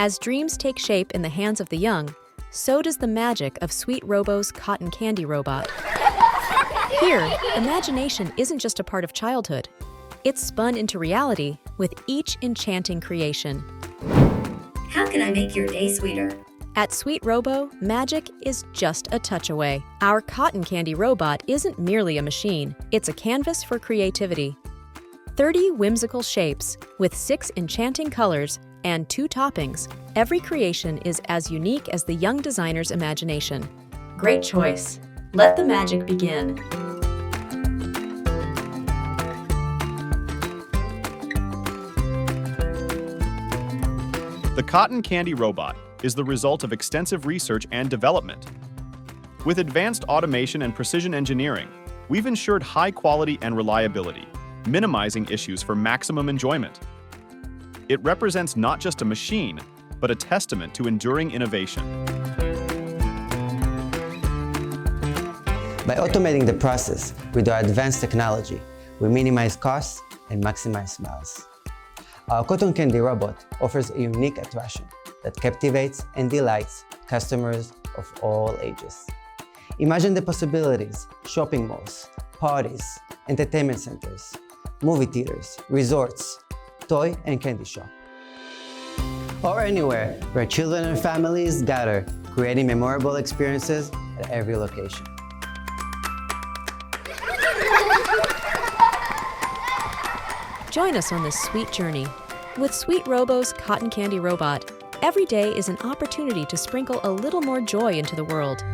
As dreams take shape in the hands of the young, so does the magic of Sweet Robo's cotton candy robot. Here, imagination isn't just a part of childhood. It's spun into reality with each enchanting creation. How can I make your day sweeter? At Sweet Robo, magic is just a touch away. Our cotton candy robot isn't merely a machine, it's a canvas for creativity. 30 whimsical shapes with 6 enchanting colors and 2 toppings, every creation is as unique as the young designer's imagination. Great choice. Let the magic begin. The cotton candy robot is the result of extensive research and development. With advanced automation and precision engineering, we've ensured high quality and reliability, minimizing issues for maximum enjoyment. It represents not just a machine, but a testament to enduring innovation. By automating the process with our advanced technology, we minimize costs and maximize smiles. Our cotton candy robot offers a unique attraction that captivates and delights customers of all ages. Imagine the possibilities: shopping malls, parties, entertainment centers, movie theaters, resorts, toy and candy shop, or anywhere where children and families gather, creating memorable experiences at every location. Join us on this sweet journey. With Sweet Robo's cotton candy robot, every day is an opportunity to sprinkle a little more joy into the world.